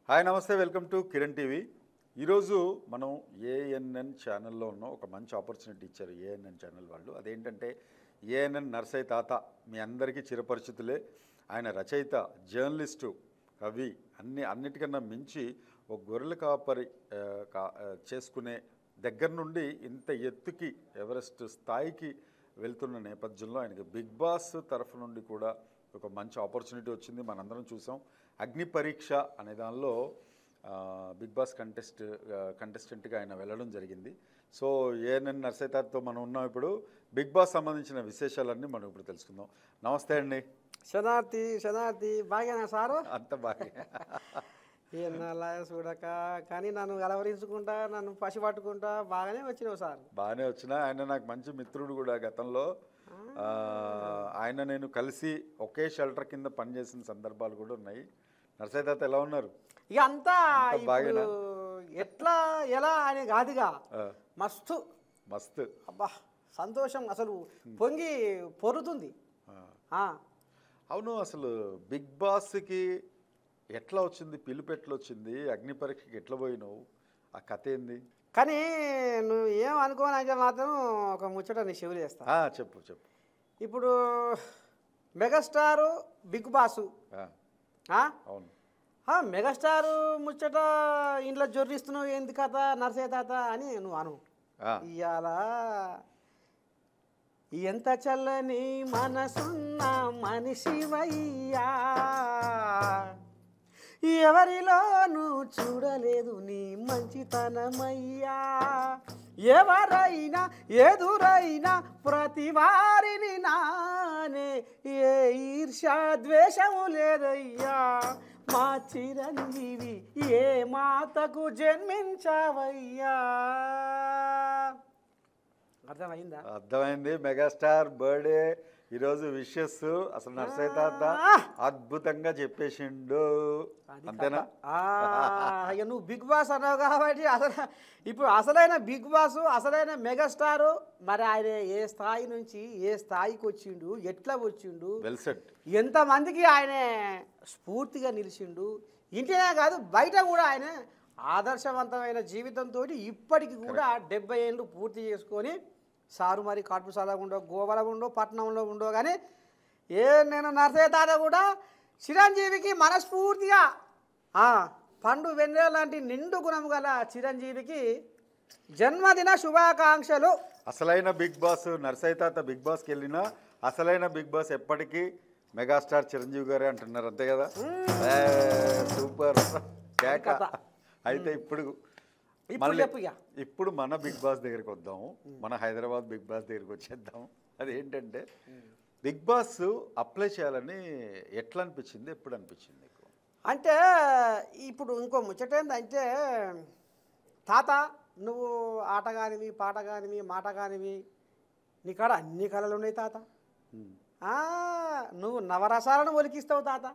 Hi నమస్తే welcome to Kiran TV. ఈరోజు మనం ఏఎన్ఎన్ ఛానల్లో ఉన్న ఒక మంచి ఆపర్చునిటీ ఇచ్చారు ఏఎన్ఎన్ ఛానల్ వాళ్ళు. అదేంటంటే ఏఎన్ఎన్ నర్సయ్య తాత మీ అందరికీ చిరపరిచితులే. ఆయన రచయిత, జర్నలిస్టు, కవి, అన్నిటికన్నా మించి ఒక గొర్రెల కాపరి చేసుకునే దగ్గర నుండి ఇంత ఎత్తుకి ఎవరెస్ట్ స్థాయికి వెళ్తున్న నేపథ్యంలో ఆయనకి బిగ్ బాస్ తరఫు నుండి కూడా ఒక మంచి ఆపర్చునిటీ వచ్చింది. మనందరం చూసాం. అగ్ని పరీక్ష అనే దానిలో బిగ్ బాస్ కంటెస్టెంట్గా ఆయన వెళ్ళడం జరిగింది. సో ఏఎన్ఎన్ నర్సయ్య తాతతో మనం ఉన్నాం. ఇప్పుడు బిగ్ బాస్ సంబంధించిన విశేషాలన్నీ మనం ఇప్పుడు తెలుసుకుందాం. నమస్తే అండి. శనార్థి బాగానా సారు? అంత బాగా ఏనాలా చూడక కానీ నన్ను అలవరించుకుంటా, నన్ను పసి పట్టుకుంటా బాగానే వచ్చినావు సార్. బాగానే వచ్చినా. ఆయన నాకు మంచి మిత్రుడు కూడా. గతంలో ఆయన నేను కలిసి ఒకే షెల్టర్ కింద పనిచేసిన సందర్భాలు కూడా ఉన్నాయి. నర్సయ్య తాత ఎలా ఉన్నారు? ఇక అంతా బాగా ఎట్లా ఎలా అని కాదుగా, మస్తు మస్తు అబ్బా సంతోషం అసలు పొంగి పొరుతుంది. అవును, అసలు బిగ్ బాస్కి ఎట్లా వచ్చింది, పిలుపు ఎట్లా వచ్చింది, అగ్ని పరీక్షకి ఎట్లా పోయినావు, ఆ కథ ఏంది? కానీ నువ్వు ఏం అనుకోనంటే మాత్రం ఒక ముచ్చట నీ చెవులు చేస్తా. చెప్పు చెప్పు. ఇప్పుడు మెగాస్టారు, బిగ్ బాసు, అవును, మెగాస్టార్ ముచ్చట ఇంట్లో జొర్రిస్తున్నావు ఏంది కథ నర్సయ్య తాత అని నువ్వు అను. ఇవాళ ఎంత చల్లని మనసున్న మనిషివయ్యా, ఎవరిలోనూ చూడలేదు నీ మంచితనమయ్యా, ఎవరైనా ఎదురైనా ప్రతి వారిని నానే, ఏ ఈర్ష్య ద్వేషము లేదయ్యా, మా చిరంజీవి ఏ మాతకు జన్మించావయ్యా. అర్థమైందా? అర్థమైంది. మెగాస్టార్ బర్త్డే ఈరోజు విషెస్ అసలు నర్సయ్య తాత అద్భుతంగా చెప్పేసిండు. అంతేనా? నువ్వు బిగ్ బాస్ అన్నావు కాబట్టి ఇప్పుడు అసలైన బిగ్ బాస్, అసలైన మెగాస్టారు మరి ఆయన ఏ స్థాయి నుంచి ఏ స్థాయికి వచ్చిండు, ఎట్లా వచ్చిండు, ఎంతమందికి ఆయన స్ఫూర్తిగా నిలిచిండు. ఇంటినే కాదు బయట కూడా ఆయన ఆదర్శవంతమైన జీవితంతో ఇప్పటికి కూడా 70 ఏళ్ళు పూర్తి చేసుకొని సారు మరి కాటుసాల ఉండో, గోవాల ఉండో, పట్నంలో ఉండో కానీ నేను నర్సయ్య తాత కూడా చిరంజీవికి మనస్ఫూర్తిగా పండు వెన్నెల లాంటి నిండు గుణం గల చిరంజీవికి జన్మదిన శుభాకాంక్షలు. అసలైన బిగ్ బాస్ నర్సయ్య తాత బిగ్ బాస్కి వెళ్ళినా అసలైన బిగ్ బాస్ ఎప్పటికీ మెగాస్టార్ చిరంజీవి గారే అంటున్నారు. అంతే కదా? సూపర్ కేక. అయితే ఇప్పుడు మన బిగ్ బాస్ దగ్గరికి వద్దాము. మన హైదరాబాద్ బిగ్ బాస్ దగ్గరికి వచ్చేద్దాం. అదేంటంటే బిగ్ బాస్ అప్లై చేయాలని ఎట్లా అనిపించింది, ఎప్పుడు అనిపించింది నీకు? అంటే ఇప్పుడు ఇంకో ముచ్చట ఏంటంటే తాత నువ్వు ఆట కానివి, పాట కానివి, మాట కానివి నీ కాడ అన్ని కళలు ఉన్నాయి తాత. నువ్వు నవరసాలను ఒలికిస్తావు తాత.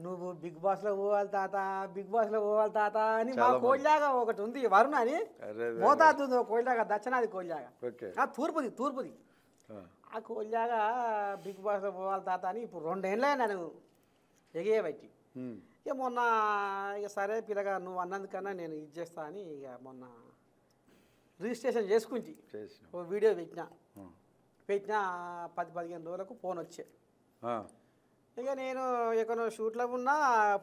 నువ్వు బిగ్ బాస్లో పోవాలి తాత, బిగ్ బాస్లో పోవాలి తాత అని మా కోళ్ళాగా ఒకటి ఉంది, వరుణ అని మోతాదు కోళ్ళాగా, దక్షిణాది కోళ్ళాగా, తూర్పుది ఆ కోళ్ళాగా బిగ్ బాస్లో పోవాలి తాత అని ఇప్పుడు 2 ఏళ్ళే నేను ఎగేబట్టి. ఇక మొన్న ఇక సరే పిల్లగా నువ్వు అన్నందుకన్నా నేను ఇది చేస్తా అని ఇక మొన్న రిజిస్ట్రేషన్ చేసుకుంది. ఓ వీడియో పెట్టిన 10-15 రోజులకు ఫోన్ వచ్చే. ఇక నేను ఎక్కడో షూట్లో ఉన్నా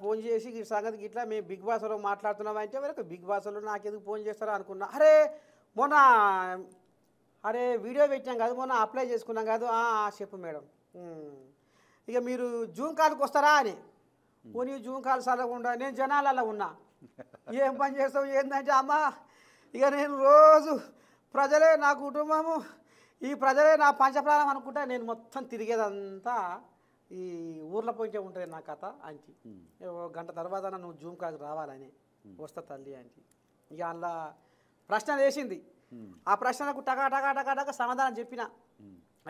ఫోన్ చేసి ఈ సంగతికి ఇట్లా మేము బిగ్ బాస్లో మాట్లాడుతున్నామంటే వరకు బిగ్ బాస్లో నాకెందుకు ఫోన్ చేస్తారో అనుకున్నా. అరే వీడియో పెట్టాం కదా మొన్న, అప్లై చేసుకున్నాం కాదు. చెప్పు మేడం, ఇక మీరు జూమ్ కాల్కి వస్తారా అని. పోనీ జూమ్ కాల్ సలకుండా నేను జనాలలో ఉన్నా, ఏం పని చేస్తావు ఏంటంటే అమ్మా ఇక నేను రోజు ప్రజలే నా కుటుంబము, ఈ ప్రజలే నా పంచప్రాణం అనుకుంటా నేను మొత్తం తిరిగేదంతా ఈ ఊర్లో పోయించే ఉంటుంది నా కథ ఆంటీ. 1 గంట తర్వాత నువ్వు జూమ్ కాల్కి రావాలని వస్తా తల్లి ఆంటీ. ఇక అందులో ప్రశ్న వేసింది. ఆ ప్రశ్నలకు టకా సమాధానం చెప్పిన,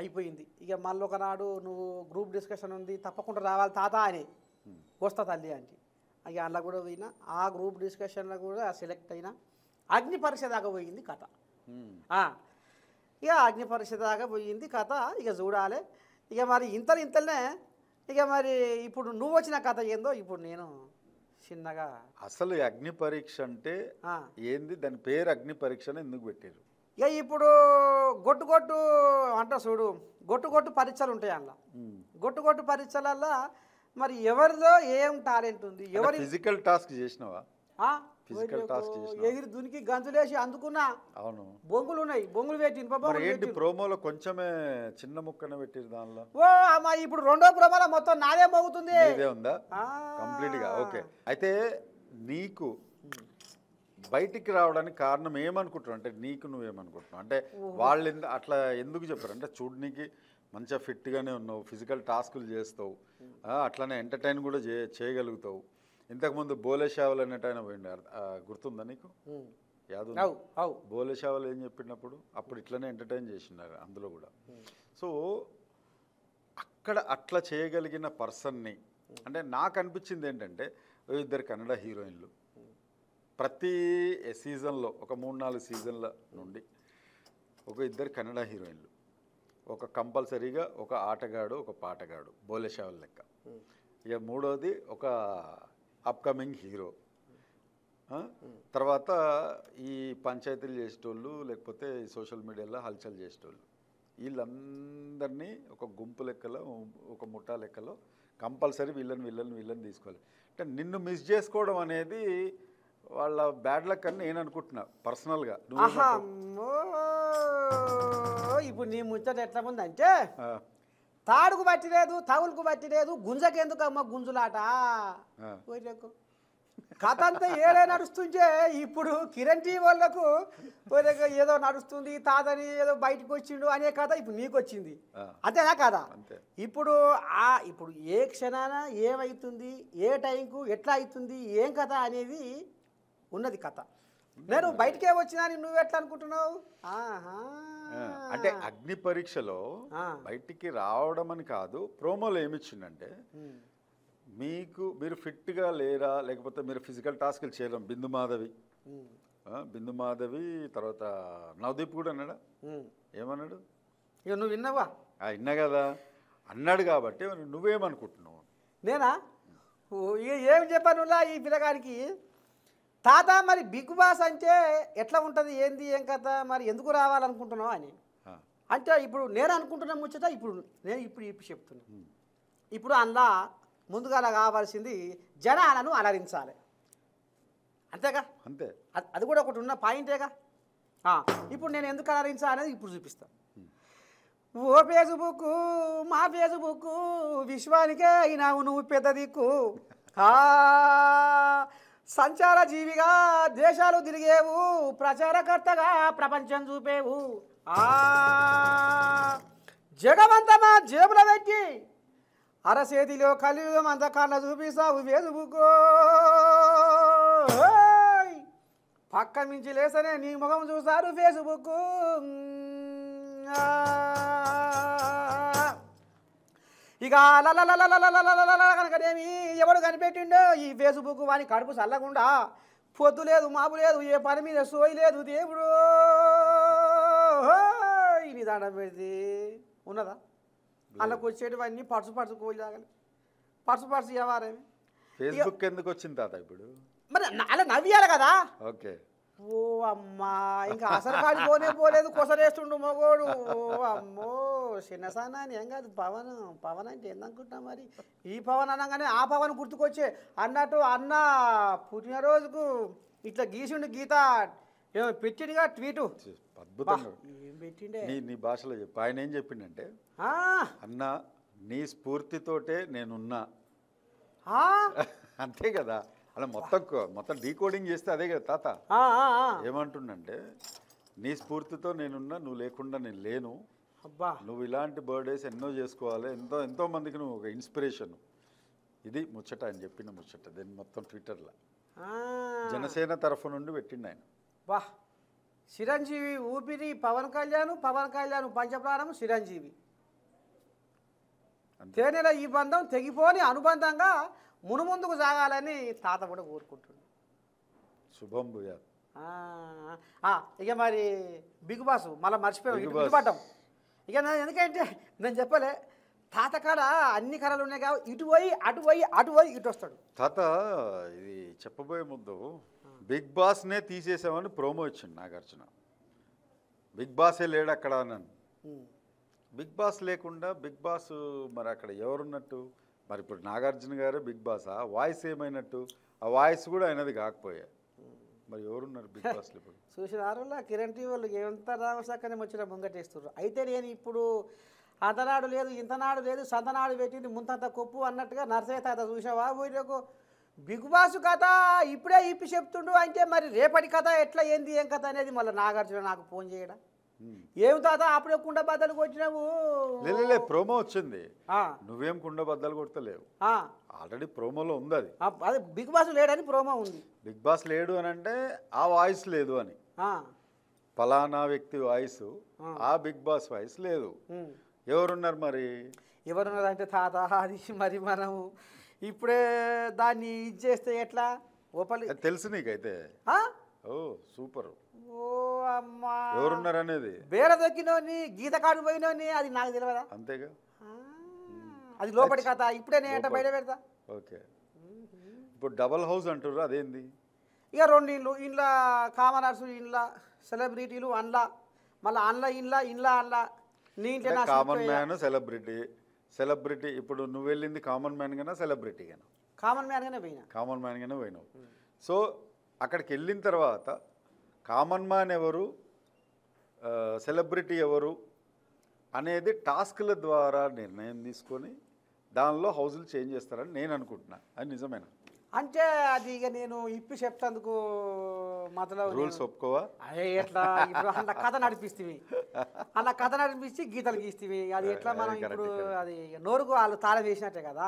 అయిపోయింది. ఇక మళ్ళీ ఒకనాడు నువ్వు గ్రూప్ డిస్కషన్ ఉంది తప్పకుండా రావాలి తాత అని, వస్తా తల్లి ఆంటీ. ఇక అందులో కూడా పోయినా, ఆ గ్రూప్ డిస్కషన్లో కూడా సెలెక్ట్ అయినా. అగ్ని పరీక్ష దాకా పోయింది కథ. ఇక అగ్ని పరీక్ష దాకా పోయింది కథ. ఇక చూడాలి. ఇక మరి ఇంతలనే ఇక మరి ఇప్పుడు నువ్వు వచ్చిన కథ ఏందో ఇప్పుడు నేను చిన్నగా అసలు ఈ అగ్ని పరీక్ష అంటే ఆ. ఏంది, దాని పేరు అగ్ని పరీక్ష అని ఎందుకు పెట్టారు? ఇక ఇప్పుడు గొట్టు గొట్టు అంట చూడు, గొట్టు గొట్టు పరీక్షలు ఉంటాయి అందులో. గొట్టు గొట్టు పరీక్షలల్లో మరి ఎవరిలో ఏం టాలెంట్ ఉంది, ఎవరి ఫిజికల్ టాస్క్ చేసినావా? ఆ? ఫిజికల్ టాస్క్ చేసినావా? ఎగిరి దునికి గంతులేసి అందుకున్నా అవును. బొంగులు ఉన్నాయి, బొంగులు పెట్టి ఇనుప మరి బొంగులు ఏంటి పెట్టి. ప్రోమోలో కొంచెమే చిన్న ముక్కనే పెట్టారు దానిలో? ఓ అమ్మా, ఇప్పుడు రెండో ప్రమాదం మొత్తం నాదే మోగుతుంది. ఇదే ఉందా ఆ. కంప్లీట్ గా? ఓకే. అయితే నీకు బయటికి రావడానికి కారణం ఏమనుకుంటున్నావు? అంటే నీకు నువ్వేమనుకుంటున్నావు? అంటే వాళ్ళు అట్లా ఎందుకు చెప్పారు అంటే చూడడానికి మంచిగా ఫిట్గానే ఉన్నావు, ఫిజికల్ టాస్కులు చేస్తావు, అట్లానే ఎంటర్టైన్ కూడా చేయగలుగుతావు. ఇంతకుముందు బోలే షావల్ అనేట ఆయన పోయిండు, గుర్తుందా నీకు? యాదు బోలే షావల్ ఏం చెప్పినప్పుడు అప్పుడు ఇట్లనే ఎంటర్టైన్ చేసినారు అందులో కూడా. సో అక్కడ అట్లా చేయగలిగిన పర్సన్ని అంటే నాకు అనిపించింది ఏంటంటే, ఇద్దరు కన్నడ హీరోయిన్లు ప్రతి సీజన్లో ఒక 3-4 సీజన్ల నుండి ఒక ఇద్దరు కన్నడ హీరోయిన్లు, ఒక కంపల్సరీగా ఒక ఆటగాడు ఒక పాటగాడు బోలే షావల్ లెక్క. ఇక మూడోది ఒక అప్కమింగ్ హీరో. తర్వాత ఈ పంచాయతీలు చేసేటోళ్ళు లేకపోతే సోషల్ మీడియాలో హల్చల్ చేసేటోళ్ళు, వీళ్ళందరినీ ఒక గుంపు లెక్కలో ఒక ముఠా లెక్కలో కంపల్సరీ వీళ్ళని తీసుకోవాలి. అంటే నిన్ను మిస్ చేసుకోవడం అనేది వాళ్ళ బ్యాడ్ లక్ అని నేను అనుకుంటున్నా పర్సనల్గా. ఇప్పుడు నీ ముచ్చట ఎట్లా ఉందంటే, తాడుకు పట్టిలేదు, తవులుకు పట్టిలేదు, గుంజకెందుకమ్మ గుంజులాట. కథ అంతా ఏడే నడుస్తుంటే ఇప్పుడు కిరణ్ టీ వాళ్ళకు ఏదో నడుస్తుంది, తాతని ఏదో బయటకు వచ్చిండు అనే కథ ఇప్పుడు నీకు వచ్చింది, అంతేనా కాదా? ఇప్పుడు ఇప్పుడు ఏ క్షణాన ఏమవుతుంది, ఏ టైంకు ఎట్లా అవుతుంది, ఏం కథ అనేది ఉన్నది కథ. నేను బయటకే వచ్చినా నువ్వు ఎట్లా అనుకుంటున్నావు? అంటే అగ్ని పరీక్షలో బయటికి రావడం అని కాదు, ప్రోమోలో ఏమిచ్చిందంటే మీరు ఫిట్గా లేరా లేకపోతే మీరు ఫిజికల్ టాస్క్లు చేయడం. బిందు మాధవి తర్వాత నవదీప్ కూడా అన్నాడా? ఏమన్నాడు? ఇక నువ్వు విన్నావా? విన్నా కదా అన్నాడు. కాబట్టి నువ్వేమనుకుంటున్నావు? నేనా ఏం చెప్పాను ఈ పిల్లగానికి? తాత మరి బిగ్ బాస్ అంటే ఎట్లా ఉంటుంది, ఏంది ఏం కథ, మరి ఎందుకు రావాలనుకుంటున్నావు అని అంటే ఇప్పుడు నేను అనుకుంటున్నా ముచ్చట. నేను ఇప్పుడు చెప్తున్నా. ఇప్పుడు అందులో ముందుగా కావాల్సింది జనాలను అలరించాలి, అంతేగా? అంతే. అది కూడా ఒకటి ఉన్న పాయింటేగా. ఇప్పుడు నేను ఎందుకు అలరించాలి అనేది ఇప్పుడు చూపిస్తాను. ఓ ఫేస్బుక్ మా ఫేస్బుక్ విశ్వానికే అయినావు నువ్వు పెద్ద దిక్కు, సంచార జీవిగా దేశాలు తిరిగేవు, ప్రచారకర్తగా ప్రపంచం చూపేవు, జగమంతమా జేబుల పెట్టి అరచేతిలో కలియుగం అంత కళ్ళ చూపిస్తావు ఫేస్బుక్. పక్క మించి లేసనే నీ ముఖం చూస్తారు ఫేస్బుక్. ఇక కనుకనేమి ఎవడు కనిపెట్టిండో ఈ ఫేస్బుక్ వాని కడుపు చల్లకుండా, పొద్దు లేదు మాపు లేదు, ఏ పని మీద సోయి లేదు, దేవుడు నీ దండం పెడితే ఉన్నదా? అందులోకి వచ్చేటివన్నీ పర్సు కోలాగలి పర్సు వ్యవహారమే. ఫేస్బుక్ ఎందుకు వచ్చింది తాత ఇప్పుడు? మరి అలా నవ్యాలి కదా. ఓకే. ఓ అమ్మా, ఇంకా అసలు కాడి పోలేదు కొసరేస్తుండు మగోడు. అమ్మో చిన్నసాన ఏం కాదు, పవన్ అంటే ఏందనుకుంటున్నా మరి? ఈ పవన్ అనగానే ఆ పవన్ గుర్తుకొచ్చే అన్నట్టు అన్న పుట్టినరోజుకు ఇట్లా గీసిండు గీత ఏమో పెట్టిండుగా ట్వీటు. అద్భుతంగా ఏం పెట్టిండే నీ భాషలో చెప్పు. ఆయన ఏం చెప్పిండంటే, అన్న నీ స్ఫూర్తితోటే నేనున్నా, అంతే కదా. అలా మొత్తం డీకోడింగ్ చేస్తే అదే కదా తాత. ఏమంటుండంటే, నీ స్ఫూర్తితో నేనున్నా, నువ్వు లేకుండా నేను లేను. అబ్బా, నువ్వు ఇలాంటి బర్త్డేస్ ఎన్నో చేసుకోవాలి, ఎంతో మందికి నువ్వు ఒక ఇన్స్పిరేషన్. ఇది ముచ్చట ఆయన చెప్పిన ముచ్చట. దీన్ని మొత్తం ట్విట్టర్లో జనసేన తరఫు నుండి పెట్టిండు ఆయన. వా, చిరంజీవి ఊపిరి పవన్ కళ్యాణ్ పంచప్రాణం చిరంజీవి. తేనెల ఈ బంధం తెగిపోని అనుబంధంగా మునుముందుకు సాగాలని తాత కూడా కోరుకుంటున్నాడు. శుభం భూయా. ఇక మరి బిగ్ బాస్ మళ్ళీ మర్చిపోయాం, ఇటుపడ్డాం. ఇక ఎందుకంటే నేను చెప్పలే, తాతకాడ అన్ని కళలు ఉన్నాయి కాబట్టి ఇటు పోయి అటు పోయి ఇటు వస్తాడు. తాత ఇది చెప్పబోయే ముందు బిగ్ బాస్నే తీసేసామని ప్రోమో ఇచ్చిండు నాగార్జున. బిగ్ బాసే లేడు అక్కడ అన్నాను. బిగ్ బాస్ లేకుండా బిగ్ బాస్ మరి అక్కడ ఎవరున్నట్టు? మరి ఇప్పుడు నాగార్జున గారే బిగ్ బాసా? వాయిస్ ఏమైనట్టు? ఆ వాయిస్ కూడా అయినది కాకపోయా. మరి ఎవరున్నారు బిగ్ బాస్లో ఇప్పుడు? చూసిన ఆరులా కిరణ్ టీవీ వాళ్ళు ఎంత రామసక్కనే వచ్చిన ముంగటేస్తున్నారు. అయితే నేను ఇప్పుడు అంతనాడు లేదు ఇంతనాడు లేదు సంతనాడు పెట్టింది ముంతంత కొప్పు అన్నట్టుగా నర్సయ్య తాత చూసావా ఊరికు బిగ్ బాస్ కథ ఇప్పుడే ఇప్పి చెప్తుండు. అంటే మరి రేపటి కథ ఎట్లా ఏంది ఏం కథ అనేది మళ్ళీ నాగార్జున నాకు ఫోన్ చేయడం. ఏం తాత అప్పుడే కుండ బద్దలు కొట్టినావు? లే ప్రోమో వచ్చింది. నువ్వేం కుండ బద్దలు కొడతలేవు. ఆల్రెడీ ప్రోమోలో ఉంది అది. అదే బిగ్ బాస్ లేడని ప్రోమో ఉంది. బిగ్ బాస్ లేడు అని అంటే ఆ వాయిస్ లేదు అని, ఫలానా వ్యక్తి వాయిస్, ఆ బిగ్ బాస్ వాయిస్ లేదు. ఎవరున్నారు మరి? ఎవరున్నారంటే తాత అది మరి మనం ఇప్పుడే దాన్ని ఇది చేస్తే ఎట్లా ఓపలి తెలుసు నీకైతే? ఓ సూపర్. ఓ అమ్మా ఎవరున్నారు అనేది బేడ దొక్కినోని గీత కాడు పోయినోని అది నాకు తెలియదా? అంతేగా, అది లోపలి కథ. ఇప్పుడే నేను బయట పెడతా. ఓకే, ఇప్పుడు డబల్ హౌస్ అంటారు అదేంది? ఇక రెండు ఇండ్లు, ఇండ్ల కామనర్స్, ఇండ్ల సెలబ్రిటీలు, అండ్ల మళ్ళీ ఇండ్ల నీ ఇంట్లో కామన్ మ్యాన్ సెలబ్రిటీ. ఇప్పుడు నువ్వు వెళ్ళింది కామన్ మ్యాన్ గానా సెలబ్రిటీ గానా? కామన్ మ్యాన్గానే పోయినా. కామన్ మ్యాన్గానే పోయినావు. సో అక్కడికి వెళ్ళిన తర్వాత కామన్ మ్యాన్ ఎవరు, సెలబ్రిటీ ఎవరు అనేది టాస్క్ల ద్వారా నిర్ణయం తీసుకొని దానిలో హౌజులు చేంజ్ చేస్తారని నేను అనుకుంటున్నా. అది నిజమేనా? అంటే అది ఇక నేను ఇప్పి చెప్తాందుకు మతలో రూల్స్ ఒప్పుకోవా? అదే ఎట్లా ఇప్పుడు అన్న కథ నడిపిస్తే గీతలు గీస్తీవి. అది ఎట్లా మనం ఇప్పుడు అది నోరుకు వాళ్ళు తాళం వేసినట్టే కదా.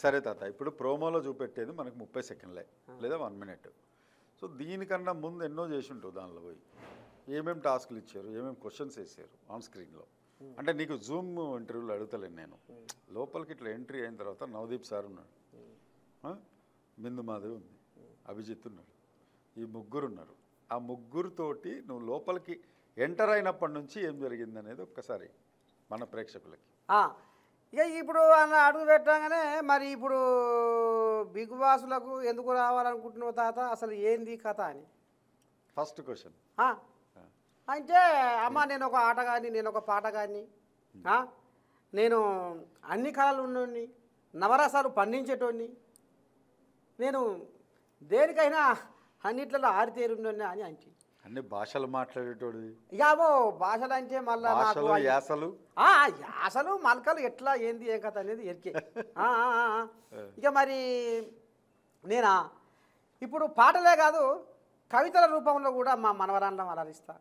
సరే తాత, ఇప్పుడు ప్రోమోలో చూపెట్టేది మనకు 30 సెకండ్లే లేదా 1 మినిట్. సో దీనికన్నా ముందు ఎన్నో చేసి ఉంటావు. దానిలో పోయి ఏమేమి టాస్క్లు ఇచ్చారు, ఏమేమి క్వశ్చన్స్ వేసారు ఆన్ స్క్రీన్లో. అంటే నీకు జూమ్ ఇంటర్వ్యూలో అడుగుతలేను నేను. లోపలికి ఇట్లా ఎంట్రీ అయిన తర్వాత నవదీప్ సార్ ఉన్నాడు, బిందు మాధవి ఉంది, అభిజిత్ ఉన్నాడు, ఈ ముగ్గురు ఉన్నారు. ఆ ముగ్గురుతోటి నువ్వు లోపలికి ఎంటర్ అయినప్పటి నుంచి ఏం జరిగింది అనేది ఒక్కసారి మన ప్రేక్షకులకి. ఇక ఇప్పుడు అన్న అడుగు పెట్టగానే మరి ఇప్పుడు బిగ్ బాస్లకు ఎందుకు రావాలనుకుంటున్నావు తాత, అసలు ఏంది కథ అని ఫస్ట్ క్వశ్చన్. అంటే అమ్మ నేను ఒక ఆటగాడిని, నేను ఒక పాటగాడిని, నేను అన్ని కళలు ఉన్నోడిని, నవరసాలు పండించేటోడిని, నేను దేనికైనా అన్నిట్లలో ఆరితేరుండోని అని అంటే అన్ని భాషలు మాట్లాడేటోడు. ఇక భాషలు అంటే మళ్ళీ యాసలు మలకలు ఎట్లా ఏంది ఏం కథ అనేది ఎరికే. ఇక మరి నేనా ఇప్పుడు పాటలే కాదు కవితల రూపంలో కూడా మా మనవరాలను అలరిస్తా.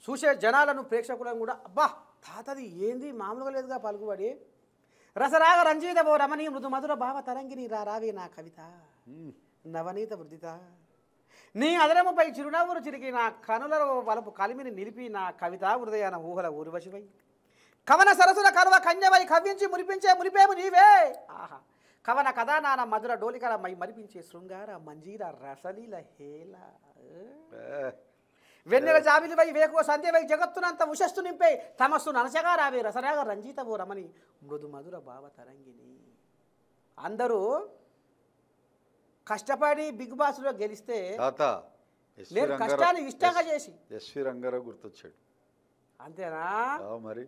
చూసే జనాలను ప్రేక్షకులను కూడా అబ్బా తాతది ఏంది మామూలుగా లేదుగా పలుకుబడి, రసరాగ రంజిత ఓ రమణీ మృదు మధుర భావ తరంగిణి రావే నా కవిత నవనీత వృద్ధిత, నీ అదరముపై చిరునవ్వును చిరికి నా కనుల వలపు కలిమిని నిలిపి నా కవిత హృదయాన ఊహల ఊర్వశివై కవన సరసుల కరువ కన్యవై కవ్వించి మురిపేము నీవే. ఆహా కవన కథానాన మధుర డోలికల మై మరిపించే శృంగార మంజీర రసలీల హేల వెన్నెల జాబిలివై వేకువ సంధ్యవై జగత్తునంత ఉషస్సు నింపే తమస్సు ననసగా రావే రసరాగ రంజిత ఓ రమణి మృదు మధుర భావ తరంగిణి. అందరూ కష్టపడి బిగ్ బాస్లో గెలిస్తే నేను కష్టాన్ని ఇష్టంగా చేసి ఎస్వి రంగారావు గుర్తొచ్చాడు. అంతేనా? మరి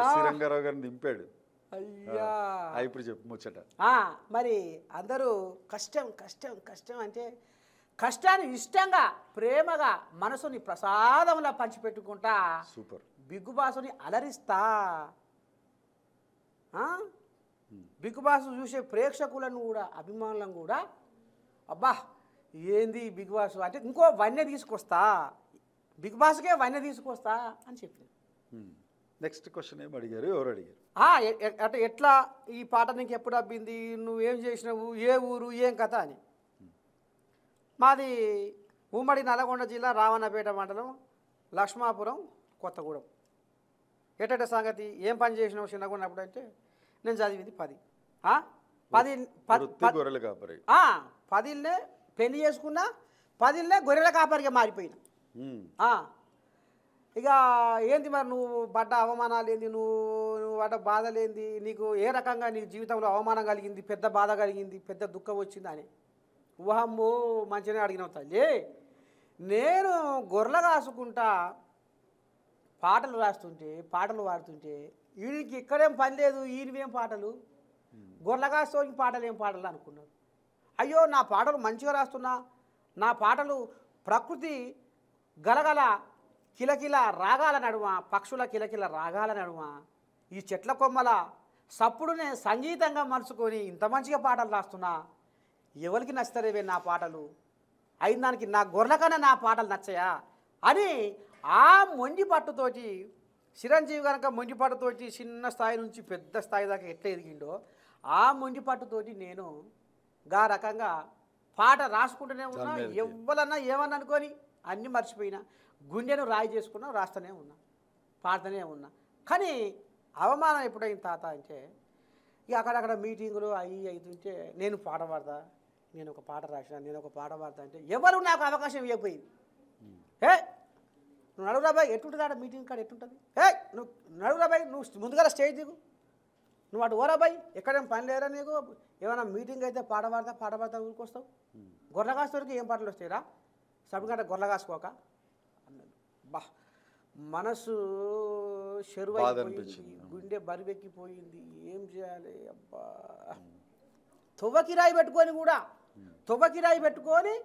ఎస్వి రంగారావు గారిని దింపాడు. అయ్యా ఇప్పుడు చెప్పు ముచ్చట. మరి అందరూ కష్టం కష్టం కష్టం అంటే కష్టాన్ని ఇష్టంగా ప్రేమగా మనసుని ప్రసాదంలా పంచిపెట్టుకుంటా సూపర్ బిగ్ బాస్ని అలరిస్తా. బిగ్ బాస్ చూసే ప్రేక్షకులను కూడా అభిమానులను కూడా అబ్బా ఏంది బిగ్ బాస్ అంటే ఇంకో వన్య తీసుకొస్తా, బిగ్ బాస్కే వన్య తీసుకొస్తా అని చెప్పింది. నెక్స్ట్ క్వశ్చన్ ఏం అడిగారు, ఎవరు అడిగారు? అంటే ఎట్లా ఈ పాట నీకు ఎప్పుడు అబ్బింది, నువ్వేం చేసినావు, ఏ ఊరు ఏం కథ అని. మాది ఉమ్మడి నల్గొండ జిల్లా రావణపేట మండలం లక్ష్మాపురం కొత్తగూడెం. ఎటట సంగతి ఏం పని చేసినావు చిన్నగా ఉన్నప్పుడు అంటే నేను చదివింది 10 పెళ్లి చేసుకున్నా 10 గొర్రెల కాపరిగా మారిపోయినా. ఇక ఏంది మరి నువ్వు పడ్డ అవమానాలు ఏంది, నువ్వు పడ్డ బాధలేంది, నీకు ఏ రకంగా నీ జీవితంలో అవమానం కలిగింది, పెద్ద బాధ కలిగింది, పెద్ద దుఃఖం వచ్చింది అని. ఊహమ్మో మంచిగానే అడిగినావు తల్లి. నేను గొర్రెలు కాసుకుంటా పాటలు రాస్తుంటే, పాటలు పాడుతుంటే వీడికి ఇక్కడేం పని లేదు, ఈయనవేం పాటలు, గొర్రెల కాస్తోనికి పాటలు ఏం పాటలు అనుకున్నాను. అయ్యో నా పాటలు మంచిగా రాస్తున్నా, నా పాటలు ప్రకృతి గలగల కిలకిల రాగాల నడుమ, పక్షుల కిలకిల రాగాల నడుమ, ఈ చెట్ల కొమ్మల సప్పుడునే సంగీతంగా మలుచుకొని ఇంత మంచిగా పాటలు రాస్తున్నా, ఎవరికి నచ్చుతారేవే నా పాటలు, అయిన దానికి నా గొర్రెల కన్నా నా పాటలు నచ్చాయా అని ఆ మొండి పట్టుతోటి చిరంజీవి కనుక మొండి పట్టుతోటి చిన్న స్థాయి నుంచి పెద్ద స్థాయి దాకా ఎట్లా ఎదిగిండో ఆ మొండి పట్టుతోటి నేను గా రకంగా పాట రాసుకుంటూనే ఉన్నా. ఎవ్వరన్నా ఏమన్నా అనుకొని అన్నీ మర్చిపోయినా, గుండెను రాయి చేసుకున్నా, రాస్తూనే ఉన్నా, పాడుతూనే ఉన్నా. కానీ అవమానం ఎప్పుడైంది తాత అంటే, ఇక అక్కడక్కడ మీటింగులు అవి అవుతుంటే నేను పాట పాడతా, నేను ఒక పాట రాసిన, నేను ఒక పాట పాడతా అంటే ఎవరు నాకు అవకాశం ఇవ్వకపోయింది. ఏ నువ్వు నడువురా బాయ్, ఎట్టుంటుంది ఆడ మీటింగ్ కాడ ఎట్టుంటుంది, ఏ నువ్వు నడువురా బాయ్, నువ్వు ముందుగా స్టేజ్ దిగు, నువ్వు అటు ఓరా బాయ్, ఎక్కడేం పని లేరా నీకు, ఏమైనా మీటింగ్ అయితే పాట పాడతా ఊరికొస్తావు, గొర్రె కాస్తోరికి ఏం పాటలు వస్తాయిరా, సబ్బుగంట గొర్రె కాసుకోక అన్నది. బా మనసు చెరువైపోయింది, గుండె బరివెక్కిపోయింది, ఏం చేయాలి అబ్బా. తువ్వకిరాయి పెట్టుకొని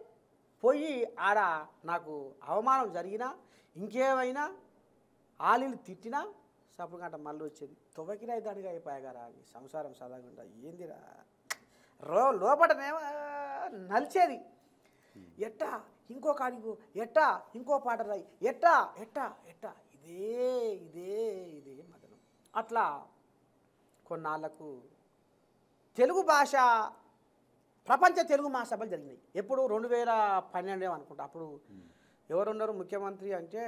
పోయి ఆడ నాకు అవమానం జరిగినా, ఇంకేమైనా ఆలీలు తిట్టినా సప్పుడుగంట మళ్ళీ వచ్చేది. తువ్వకిరాయి దానిగా అయిపోయాగారా అని సంసారం సదాగుండా ఏందిరా లోపటనేమో నలిచేది. ఎట్టా ఇంకో కాడికి, ఎట్టా ఇంకో పాట రాయి, ఎట్టా ఇదే మదనం. అట్లా కొన్నాళ్లకు తెలుగు భాష ప్రపంచ తెలుగు మహాసభలు జరిగినాయి. ఎప్పుడు 2012 అనుకుంటా. అప్పుడు ఎవరున్నారు ముఖ్యమంత్రి అంటే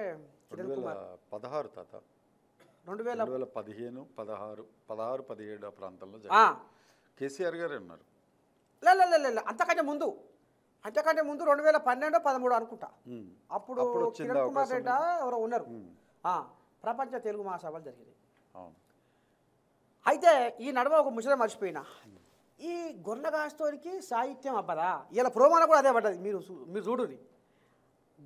కిరణ్ కుమార్. 2016 తాత, 2015, 16, 17 ఆ ప్రాంతంలో కేసీఆర్ గారే ఉన్నారు. అంతకంటే ముందు 2012, 13 అనుకుంటా. అప్పుడు కిరణ్ కుమార్ రెడ్డి ఎవరో ఉన్నారు. ప్రపంచ తెలుగు మహాసభలు జరిగినాయి. అయితే ఈ నడుమ ఒక ముచ్చట మర్చిపోయినా, ఈ గొర్రెల కాస్తోనికి సాహిత్యం అబ్బదా. ఇలా ప్రోమాన కూడా అదే పడ్డది, మీరు చూడుని.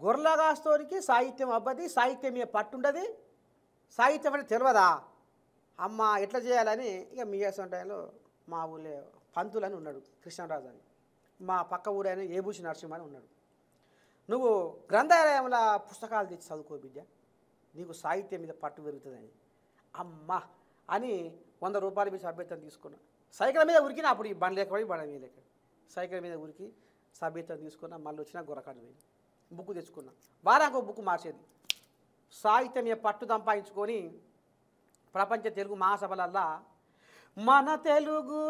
గొర్రెల కాస్తోనికి సాహిత్యం అబ్బది, సాహిత్యం మీద పట్టుండది, సాహిత్యం అంటే తెలియదా అమ్మ ఎట్లా చేయాలని. ఇక మీసం టైంలో మా ఊళ్ళో పంతులు అని ఉన్నాడు, కృష్ణరాజు అని. మా పక్క ఊరైన ఏబూసి నరసింహ అని ఉన్నాడు. నువ్వు గ్రంథాలయంలో పుస్తకాలు తెచ్చి చదువుకో బిడ్డ, నీకు సాహిత్యం మీద పట్టు పెరుగుతుందని అమ్మ అని 100 రూపాయల మీద సభ్యత్వం తీసుకున్నా. సైకిల్ మీద ఉరికినా, అప్పుడు ఈ బండి లేకపోయి బండి మీద లేక సైకిల్ మీద ఉరికి సభ్యత్వం తీసుకున్నా. మళ్ళీ వచ్చిన గొర్రకాడు పోయి బుక్ తెచ్చుకున్నా. వారానికి ఒక బుక్ మార్చేది. సాహిత్యం మీద పట్టు సంపాదించుకొని ప్రపంచ తెలుగు మహాసభలల్లా మన తెలుగు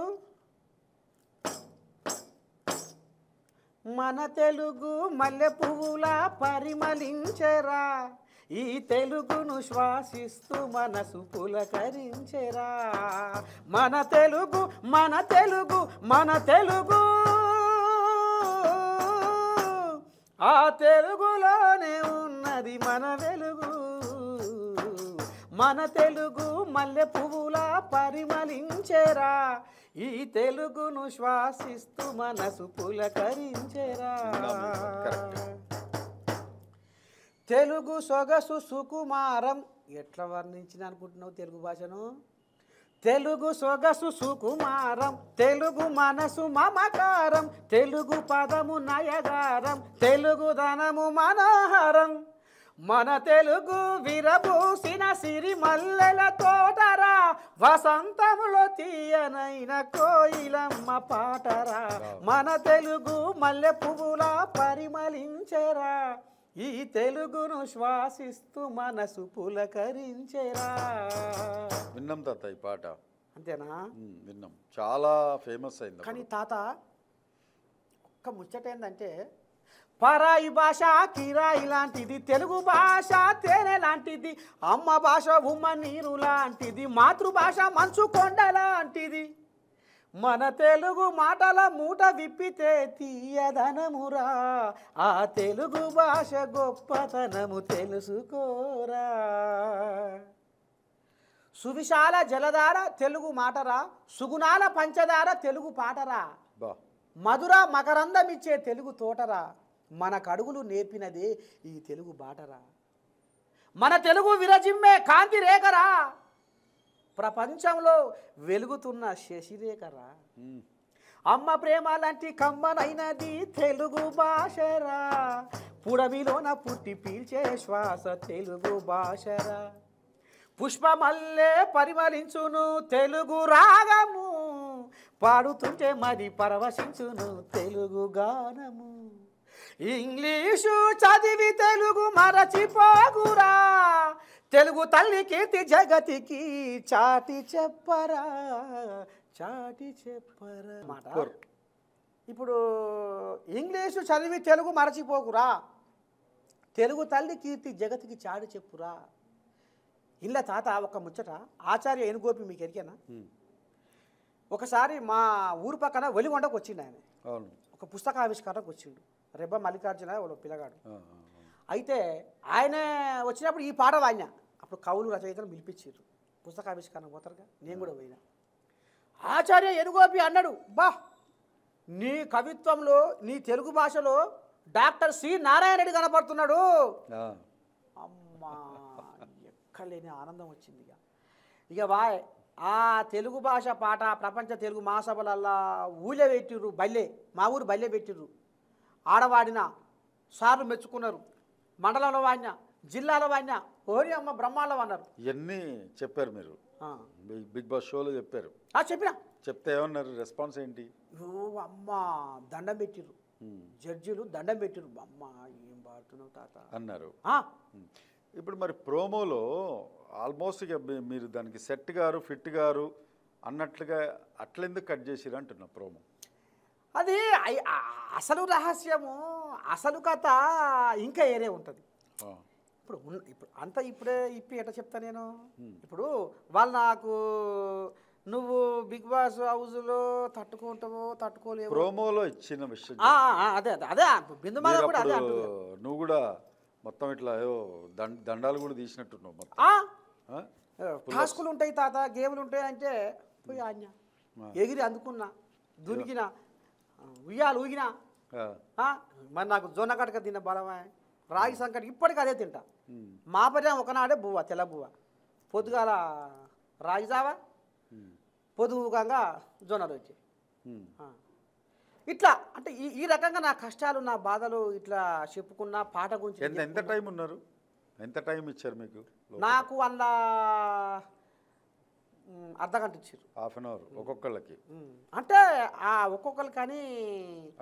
మల్లె పువ్వులా పరిమళించెరా, ఈ తెలుగును శ్వాసిస్తూ మనసు పులకరించెరా. మన తెలుగు ఆ తెలుగులోనే ఉన్నది మన వెలుగు. మన తెలుగు మల్లె పువ్వులా పరిమళించెరా, ఈ తెలుగును శ్వాసిస్తూ మనసు పులకరించెరా. తెలుగు సొగసు సుకుమారం. ఎట్లా వర్ణించిన అనుకుంటున్నావు తెలుగు భాషను? తెలుగు సొగసు సుకుమారం, తెలుగు మనసు మమకారం, తెలుగు పదము నయగారం, తెలుగు ధనము మనోహరం. మన తెలుగు విరబూసిన సిరిమల్లెల తోటరా, వసంతములో తీయనైన కోయిలమ్మ పాటరా. మన తెలుగు మల్లె పువ్వులా పరిమళించెరా, ఈ తెలుగును శ్వాసిస్తూ మనసు పులకరించెరా. విన్నాం తాత ఈ పాట. అంతేనా? విన్నాం, చాలా ఫేమస్ అయింది. కానీ తాత ఒక్క ముచ్చట ఏంటంటే, పరాయి భాష కిరాయి లాంటిది, తెలుగు భాష తేనె లాంటిది, అమ్మ భాష ఉమ్మ నీరు లాంటిది, మాతృభాష మంచు కొండ లాంటిది. మన తెలుగు మాటల మూట విప్పితే తీయదనమురా, ఆ తెలుగు భాష గొప్పతనము తెలుసుకోరా. సువిశాల జలధార తెలుగు మాటరా, సుగుణాల పంచదార తెలుగు పాటరా, బా మధుర మకరందమిచ్చే తెలుగు తోటరా, మన కడుగులు నేర్పినదే ఈ తెలుగు బాటరా. మన తెలుగు విరజిమ్మే కాంతి రేఖరా, ప్రపంచంలో వెలుగుతున్న శశిరేఖరా. అమ్మ ప్రేమ లాంటి కమ్మనైనది తెలుగు భాషరా, పుడమిలోన పుట్టి పీల్చే శ్వాస తెలుగు భాషరా. పుష్పమల్లే పరిమళించును తెలుగు రాగము, పాడుతుంటే మరి పరవశించును తెలుగు గానము. ఇంగ్లీషు చదివి తెలుగు మరచిపోగురా, తెలుగు తల్లి కీర్తి జగతికి చాటి చెప్పరా, చాటి చెప్పరా మాట. ఇప్పుడు ఇంగ్లీషు చదివి తెలుగు మరచిపోకురా, తెలుగు తల్లి కీర్తి జగతికి చాటి చెప్పురా. ఇళ్ళ తాత ఒక ముచ్చట, ఆచార్య ఏనుగోపి మీకు ఎరికేనా? ఒకసారి మా ఊరు పక్కన ఒలిగొండకు వచ్చిండు ఆయన. ఒక పుస్తకావిష్కరణకు వచ్చిండు, రెబ్బ మల్లికార్జున వాళ్ళ పిల్లగాడు. అయితే ఆయన వచ్చినప్పుడు ఈ పాట వాడినా, అప్పుడు కవులు రచయితలు పిలిపించారు పుస్తకావిష్కరణ పోతారుగా, నేను కూడా పోయినా. ఆచార్య ఏనుగోపి అన్నాడు, బా నీ కవిత్వంలో నీ తెలుగు భాషలో డాక్టర్ సి నారాయణ రెడ్డి కనపడుతున్నాడు. అమ్మా ఎక్కలేని ఆనందం వచ్చింది. ఇక వాయ్ ఆ తెలుగు భాష పాట ప్రపంచ తెలుగు మహాసభలల్లా ఊళ్ళో పెట్టిర్రు, బల్లె మా ఊరు బల్లె పెట్టిర్రు. ఆడవాడిన సార్లు మెచ్చుకున్నారు, మండలంలో వాడినా జిల్లాలో వాడినా ఓరి అమ్మ బ్రహ్మాండం అన్నారు. ఇవన్నీ చెప్పారు మీరు బిగ్ బాస్ షోలో చెప్పారు. చెప్పినా చెప్తే ఏమన్నారు, రెస్పాన్స్ ఏంటి? ఓ అమ్మ దండం పెట్టిర్రు, జడ్జిలు దండం పెట్టిర్రు. అమ్మ ఏం పాడుతున్నావు తాత అన్నారు. ఇప్పుడు మరి ప్రోమోలో ఆల్మోస్ట్ ఇక మీరు దానికి సెట్ గారు ఫిట్ గారు అన్నట్లుగా అట్లెందుకు కట్ చేసిరు అంటున్నా ప్రోమో. అది అసలు రహస్యము, అసలు కథ ఇంకా ఏరే ఉంటుంది. ఇప్పుడు ఇప్పుడు అంతా ఇప్పి ఎట్లా చెప్తా నేను. ఇప్పుడు వాళ్ళు నాకు నువ్వు బిగ్ బాస్ హౌస్లో తట్టుకుంటావో తట్టుకోలేవు ప్రోమోలో ఇచ్చిన విషయం అదే అదే బిందుమాల కూడా అదే. నువ్వు కూడా మొత్తం ఇట్లా దండాలు కూడా తీసినట్టున్నావు మొత్తం. టాస్కులు ఉంటాయి తాత, గేమ్లు ఉంటాయి అంటే పోయి ఆజ్ఞ ఎగిరి అందుకున్నా, దునికినా, ఉయ్యాలు ఊగినా. మరి నాకు జొన్న కటక తిన్న బలమే, రాగి సంకటి ఇప్పటికీ అదే తింటా. మా పర్యం ఒకనాడే బువ్వ, తెల్ల బువ్వ, పొద్దుగాల రాగి జావా, పొదుగుగా జొన్నలు వచ్చాయి. ఇట్లా అంటే ఈ రకంగా నా కష్టాలు నా బాధలు ఇట్లా చెప్పుకున్న పాట గురించి. ఎంత టైం ఉన్నారు, ఎంత టైం ఇచ్చారు మీకు? నాకు అందులో అర్ధగంట ఇచ్చారు, హాఫ్ అన్ అవర్ ఒక్కొక్కళ్ళకి. అంటే ఒక్కొక్కరికి కానీ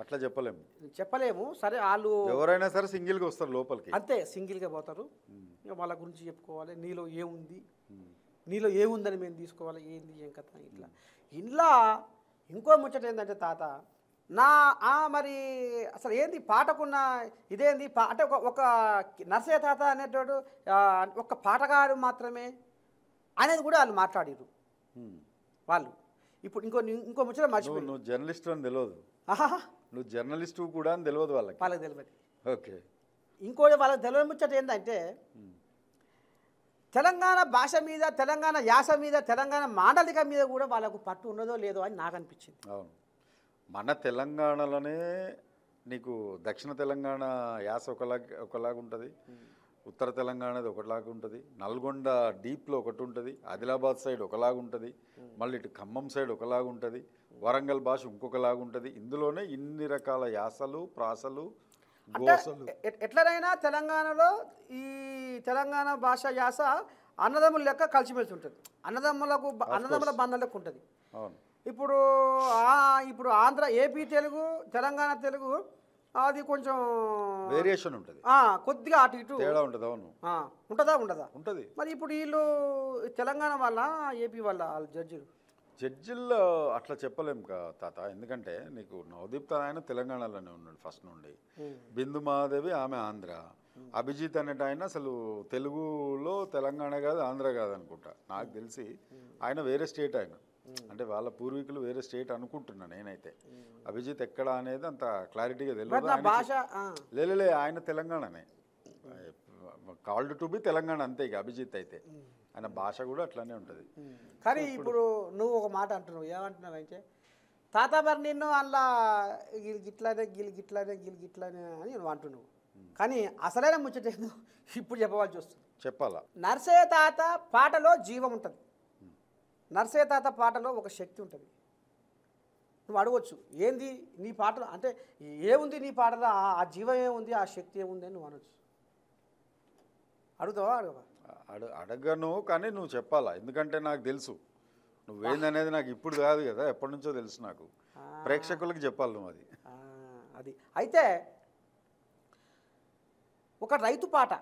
అట్లా చెప్పలేము. సరే వాళ్ళు ఎవరైనా సరే సింగిల్గా వస్తారు లోపలికి, అంతే సింగిల్గా పోతారు. ఇక వాళ్ళ గురించి చెప్పుకోవాలి, నీలో ఏముంది, నీలో ఏముందని మేము తీసుకోవాలి, ఏంది ఏం కథ ఇట్లా. ఇంట్లో ఇంకో ముచ్చట ఏంటంటే తాత మరి అసలు ఏంది పాటకున్న ఇదేంది అంటే ఒక నర్సయ్య తాత అనేటోడు ఒక పాటగాడు మాత్రమే అనేది కూడా వాళ్ళు మాట్లాడారు వాళ్ళు. ఇప్పుడు ఇంకో ముచ్చట మర్చిపోయి, నువ్వు జర్నలిస్ట్ అని తెలియదు, నువ్వు జర్నలిస్టు కూడా అని తెలియదు వాళ్ళకి తెలియదు. ఓకే, ఇంకోటి వాళ్ళకి తెలియని ముచ్చట ఏంటంటే తెలంగాణ భాష మీద, తెలంగాణ యాస మీద, తెలంగాణ మాండలికం మీద కూడా వాళ్ళకు పట్టు ఉన్నదో లేదో అని నాకు అనిపించింది. అవును, మన తెలంగాణలోనే నీకు దక్షిణ తెలంగాణ యాస ఒకలాగా ఉంటుంది, ఉత్తర తెలంగాణది ఒకలాగా ఉంటుంది, నల్గొండ డీప్లో ఒకటి ఉంటుంది, ఆదిలాబాద్ సైడ్ ఒకలాగా ఉంటుంది, మళ్ళీ ఇటు ఖమ్మం సైడ్ ఒకలాగా ఉంటుంది, వరంగల్ భాష ఇంకొకలాగా ఉంటుంది. ఇందులోనే ఇన్ని రకాల యాసలు, ప్రాసలు, గోసలు. ఎట్లనైనా తెలంగాణలో ఈ తెలంగాణ భాష యాస అన్నదమ్ముల లెక్క కలిసిమెలిసి ఉంటుంది, అన్నదమ్ముల బంధం లెక్క ఉంటుంది. అవును, ఇప్పుడు ఆంధ్ర ఏపీ తెలుగు, తెలంగాణ తెలుగు అది కొంచెం వేరియేషన్ ఉంటుంది, కొద్దిగా అటు ఇటు తేడా ఉంటుంది. అవును, ఉంటుందా ఉండదా? ఉంటుంది. మరి ఇప్పుడు వీళ్ళు తెలంగాణ వాళ్ళ ఏపీ వాళ్ళ జడ్జిల్లో అట్లా చెప్పలేము తాత, ఎందుకంటే నీకు నవదీప్ ఆయన తెలంగాణలోనే ఉన్నాడు ఫస్ట్ నుండి, బిందు మహాదేవి ఆమె ఆంధ్ర, అభిజిత్ అనేట ఆయన అసలు తెలుగులో తెలంగాణ కాదు ఆంధ్ర కాదు అనుకుంటా, నాకు తెలిసి ఆయన వేరే స్టేట్ ఆయన, అంటే వాళ్ళ పూర్వీకులు వేరే స్టేట్ అనుకుంటున్నా నేనైతే. అభిజిత్ ఎక్కడ అనేది అంత క్లారిటీగా తెలియదు. నా భాష లేలే ఆయన తెలంగాణనే, కాల్డ్ టు బి తెలంగాణ అంతే. ఇక అభిజిత్ అయితే ఆయన భాష కూడా అట్లానే ఉంటుంది. కానీ ఇప్పుడు నువ్వు ఒక మాట అంటున్నావు, ఏమంటున్నావు అంటే తాత మరి నిన్ను అలా గిట్లానే గిట్లానే అని నువ్వు అంటున్నావు. కానీ అసలైన ముచ్చటేందో ఇప్పుడు చెప్పవలసి వస్తుంది. చెప్పాలా? నర్సయ్య తాత పాటలో జీవం ఉంటుంది, నర్సయ్య తాత పాటలో ఒక శక్తి ఉంటుంది. నువ్వు అడగవచ్చు ఏంది నీ పాటలో, అంటే ఏముంది నీ పాటలో, ఆ జీవం ఏముంది, ఆ శక్తి ఏముంది అని నువ్వు అనొచ్చు. అడుగుతావా? అడగవా? అడగను, కానీ నువ్వు చెప్పాలా, ఎందుకంటే నాకు తెలుసు నువ్వేందనేది. నాకు ఇప్పుడు కాదు కదా, ఎప్పటి నుంచో తెలుసు నాకు. ప్రేక్షకులకు చెప్పాలి నువ్వు అది. అది అయితే ఒక రైతు పాట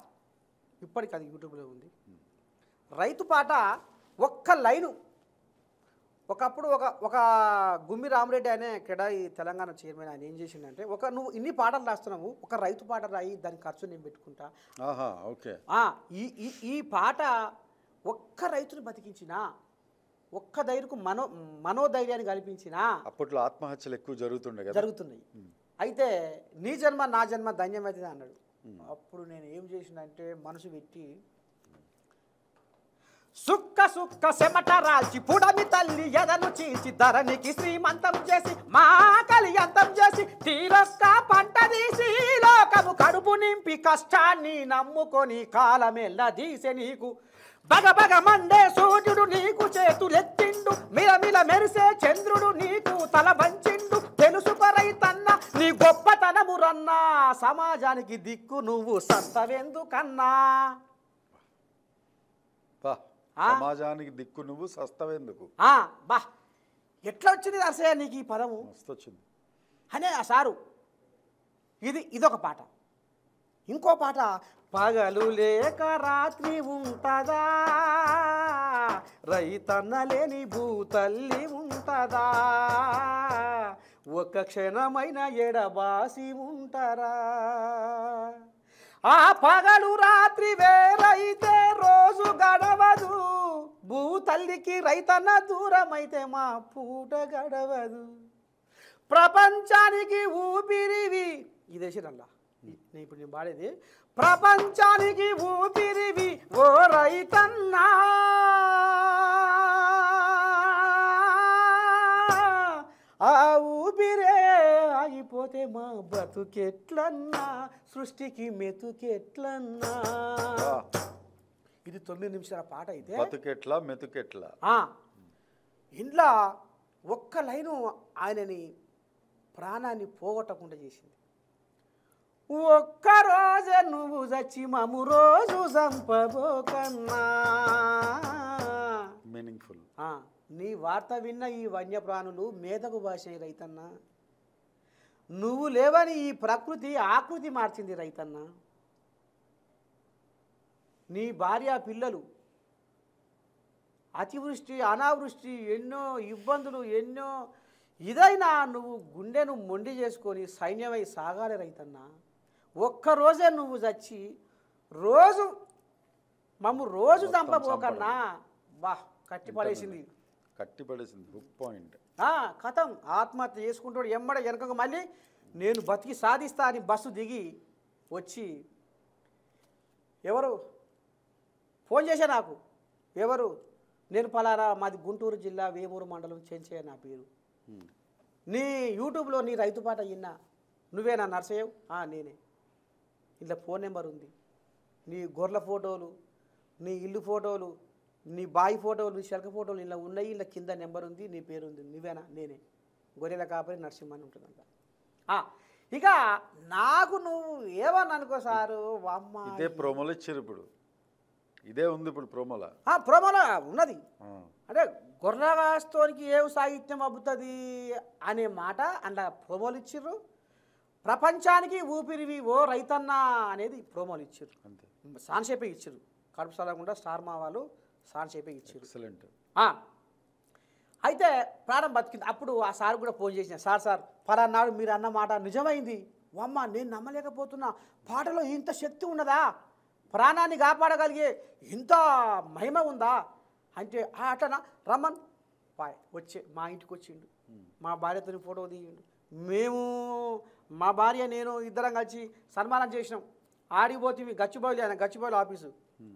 ఇప్పటికి అది యూట్యూబ్లో ఉంది. రైతు పాట ఒక్క లైను, ఒకప్పుడు ఒక గుమ్మి రామరెడ్డి అనే కెడాయి తెలంగాణ చైర్మన్, ఆయన ఏం చేసిండంటే నువ్వు ఇన్ని పాటలు రాస్తున్నావు, ఒక రైతు పాట రాయి, దాని ఖర్చు నేను పెట్టుకుంటా. ఓకే. ఈ పాట ఒక్క రైతుని బతికించిన, ఒక్క ధైర్యకు మనోధైర్యాన్ని కల్పించిన. అప్పట్లో ఆత్మహత్యలు ఎక్కువ జరుగుతున్నాయి. అయితే నీ జన్మ నా జన్మ ధన్యమైతుంది అన్నాడు. అప్పుడు నేను ఏం చేసినంటే మనసు పెట్టి సుక్క సుక్క చెమట రాల్చి పుడమి తల్లి ఎదను చీల్చి ధరణికి శ్రీమంతం చేసి మా కలియంతం చేసి తీరొక్క పంట తీసి లోకము కడుపు నింపి కష్టాన్ని నమ్ముకొని కాలమెల్ల దీసె నీకు బగబగ మండే సూర్యుడు నీకు చేతులెత్తిండు, మిలమిల మెరిసే చంద్రుడు నీకు తల వంచిండు. తెలుసుకో రైతన్న నీ గొప్పతనము రన్నా, సమాజానికి దిక్కు నువ్వు సత్తవెందుకన్నా. సమాజానికి దిక్కు నువ్వు సస్తవెందుకు. బా ఎట్లా వచ్చింది నర్సయ్య నీకు ఈ పదము? వచ్చింది అనే ఆ సారు. ఇదొక పాట. ఇంకో పాట, పగలు లేక రాత్రి ఉంటదా, రైతన్న లేని భూతల్లి ఉంటదా, ఒక్క క్షణమైన ఎడబాసి ఉంటారా, ఆ పగలు రాత్రి వేరైతే రోజు గడవదు, భూతల్లికి రైతన్న దూరమైతే మా పూట గడవదు, ప్రపంచానికి ఊపిరివి. ఈ దేశంలా ఇప్పుడు నేను పాడేది, ప్రపంచానికి ఊపిరివి ఓ రైతన్నా, ఆ ఊపిరే ఆగిపోతే మా బతుకెట్లన్నా, సృష్టికి మెతుకెట్లన్నా. ఇది 9 నిమిషాల పాట. అయితే బతుకెట్లా మెతుకెట్లా ఇంట్లో ఒక్క లైను ఆయనని ప్రాణాన్ని పోగొట్టకుండా చేసింది. ఒక్కరోజే నువ్వు చచ్చి మము రోజు చంపబోకన్నా. మీనింగ్ఫుల్. నీ వార్త విన్న ఈ వన్యప్రాణులు మేధకు భాష రైతన్న, నువ్వు లేవని ఈ ప్రకృతి ఆకృతి మార్చింది రైతన్న. నీ భార్య పిల్లలు అతివృష్టి అనావృష్టి ఎన్నో ఇబ్బందులు ఎన్నో ఇదైనా నువ్వు గుండెను మొండి చేసుకొని సైన్యమై సాగాలి రైతన్నా. ఒక్కరోజే నువ్వు చచ్చి రోజు మమ్ము రోజు చంపబోకన్నా. బా కట్టిపడేసింది. Hook point. కథం ఆత్మహత్య చేసుకుంటాడు ఎమ్మడ వెనక మళ్ళీ నేను బతికి సాధిస్తా అని బస్సు దిగి వచ్చి ఎవరు ఫోన్ చేశా నాకు, ఎవరు, నేను పలానా మాది గుంటూరు జిల్లా వేమూరు మండలం చెంచయ్య నా పేరు, నీ యూట్యూబ్లో నీ రైతు పాట విన్నా, నువ్వేనా నర్సయ్య? నేనే. ఇలా ఫోన్ నెంబర్ ఉంది, నీ గొర్రెల ఫోటోలు, నీ ఇల్లు ఫోటోలు, నీ బాయి ఫోటోలు, నీ శల్క ఫోటోలు ఇలా ఉన్నాయి, ఇలా కింద నెంబర్ ఉంది, నీ పేరు ఉంది, నువ్వేనా? నేనే. గొర్రెల కాపరి నరసింహని ఉంటుందంట. ఇక నాకు నువ్వు ఏమని అనుకో సారు, అమ్మ ఇదే ప్రోమోలో ఇచ్చారు. ఇప్పుడు ఇదే ఉంది ఇప్పుడు ప్రోమోలో. ప్రోమోలో ఉన్నది. అంటే గొర్రెస్తోనికి ఏం సాహిత్యం అబ్బుతుంది అనే మాట అందులో ప్రోమోలు ఇచ్చిర్రు. ప్రపంచానికి ఊపిరివి ఓ రైతన్న అనేది ప్రోమోలు ఇచ్చారు. అంతే, సాన్షేపే ఇచ్చారు. కడుపు సలగకుండా స్టార్ మా వాళ్ళు సాన్షేపే ఇచ్చారు. ఎక్సలెంట్. అయితే ప్రాణం బతికింది. అప్పుడు ఆ సార్ కూడా ఫోన్ చేసిన, సార్ ఫలానాడు మీరు అన్న మాట నిజమైంది, అమ్మ నేను నమ్మలేకపోతున్నా, పాటలో ఇంత శక్తి ఉన్నదా, ప్రాణాన్ని కాపాడగలిగే ఇంత మహిమ ఉందా అంటే అట్లనా రమ్మన్ బాయ్ వచ్చే మా ఇంటికి వచ్చిండు, మా భార్యతో ఫోటో దిగిండు, మేము మా భార్య నేను ఇద్దరం కలిసి సన్మానం చేసినాం. ఆడిపోతివి గచ్చిబౌలి, ఆయన గచ్చిబౌలి ఆఫీసు,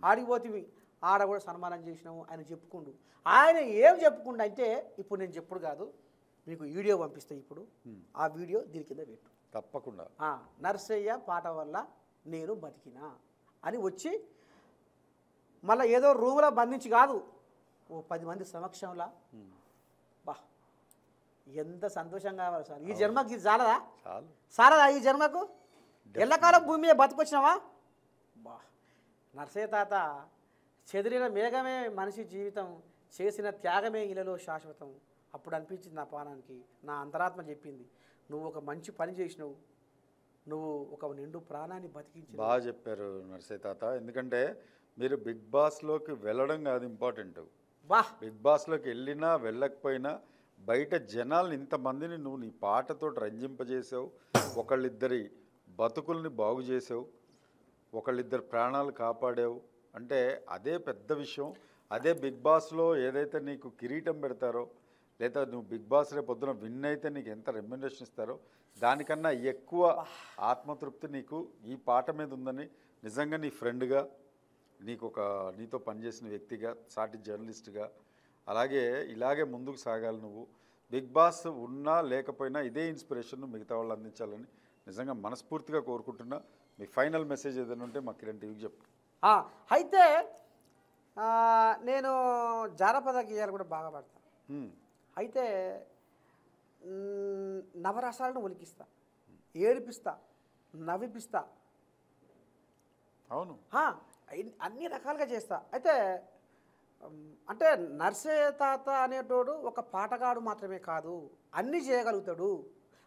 ఆడిపోతివి ఆడ కూడా సన్మానం చేసినాము ఆయన చెప్పుకుండు. ఆయన ఏం చెప్పుకుండు అంటే ఇప్పుడు నేను చెప్పుడు కాదు, మీకు వీడియో పంపిస్తాను ఇప్పుడు, ఆ వీడియో దీని కింద పెట్టు తప్పకుండా. నర్సయ్య పాట వల్ల నేను బతికినా అని వచ్చి మళ్ళీ ఏదో రూమ్లో బంధించి కాదు, ఓ 10 మంది సమక్షంలో. బా ఎంత సంతోషంగా కావాలి సార్, ఈ జన్మకి ఇది చాలదా, చాలదా ఈ జన్మకు, ఎల్లకాలం భూమి మీద బతికొచ్చినావా. బా నర్సయ్య తాత చెదిరిన మేఘమే మనిషి జీవితం, చేసిన త్యాగమే ఇలలో శాశ్వతం. అప్పుడు అనిపించింది నా పానానికి, నా అంతరాత్మ చెప్పింది, నువ్వు ఒక మంచి పని చేసినావు, నువ్వు ఒక నిండు ప్రాణాన్ని బతికించి. బాగా చెప్పారు నర్సయ్య తాత. ఎందుకంటే మీరు బిగ్ బాస్లోకి వెళ్ళడం కాదు ఇంపార్టెంట్, బిగ్ బాస్లోకి వెళ్ళినా వెళ్ళకపోయినా బయట జనాల్ని ఇంతమందిని నువ్వు నీ పాటతో రంజింపజేసావు, ఒకళ్ళిద్దరి బతుకుల్ని బాగు చేసావు, ఒకళ్ళిద్దరు ప్రాణాలు కాపాడావు అంటే అదే పెద్ద విషయం. అదే బిగ్ బాస్లో ఏదైతే నీకు కిరీటం పెడతారో లేదా నువ్వు బిగ్ బాస్ రేపు పొద్దున విన్ అయితే నీకు ఎంత రెమ్యునరేషన్ ఇస్తారో దానికన్నా ఎక్కువ ఆత్మతృప్తి నీకు ఈ పాట మీద ఉందని నిజంగా నీ ఫ్రెండ్గా, నీకు ఒక నీతో పనిచేసిన వ్యక్తిగా, సాటి జర్నలిస్ట్గా, అలాగే ఇలాగే ముందుకు సాగాలి నువ్వు. బిగ్ బాస్ ఉన్నా లేకపోయినా ఇదే ఇన్స్పిరేషన్ మిగతా వాళ్ళు అందించాలని నిజంగా మనస్ఫూర్తిగా కోరుకుంటున్నా. మీ ఫైనల్ మెసేజ్ ఏదైనా ఉంటే మా కిరణ్ టీవీకి చెప్పు. అయితే నేను జానపద గేయాలు కూడా బాగా పాడతాను. అయితే నవరసాలను ఒలికిస్తా, ఏడిపిస్తా, నవ్విపిస్తా, అవును అన్ని రకాలుగా చేస్తా. అయితే అంటే నర్సయ్య తాత అనేటోడు ఒక పాటగాడు మాత్రమే కాదు, అన్నీ చేయగలుగుతాడు.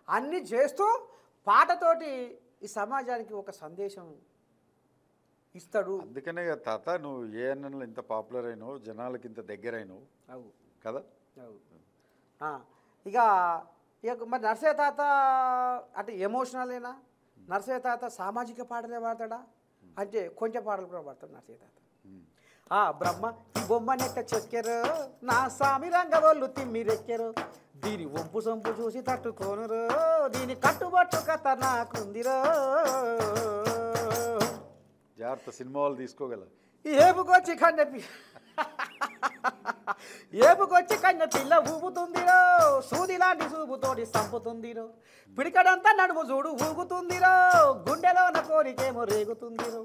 అన్నీ చేస్తూ పాటతోటి ఈ సమాజానికి ఒక సందేశం ఇస్తాడు. అందుకనే తాత నువ్వు ఏఎన్ఎన్లో ఇంత పాపులర్ అయినావు, జనాలకి ఇంత దగ్గర అయినావు. అవు కదా. ఇక మరి నర్సయ్య తాత అంటే ఎమోషనలేనా, నర్సయ్య తాత సామాజిక పాటలే పాడతాడా అంటే కొంచెం పాటలు కూడా పాడతాడు నర్సయ్య తాత. బ్రహ్మ ఈ బొమ్మ నెక్క చెక్కెరు, నా సామి రంగవల్లు తిమ్మిరెక్కెరు, దీని ఒంపు సొంపు చూసి తట్టుకోనురు, దీని కట్టుబట్టు కథ నాకుందిరో. జాగ్రత్త, సినిమా వాళ్ళు తీసుకోగల. ఏపుకొచ్చి కన్న పిల్ల ఊపుతుందిరో, సూదిలాంటి చూపుతోటి సంపుతుందిరో, పిడికడంతా నడుము చూడు ఊగుతుందిరో, గుండెలోన కోరికేమో రేగుతుందిరో,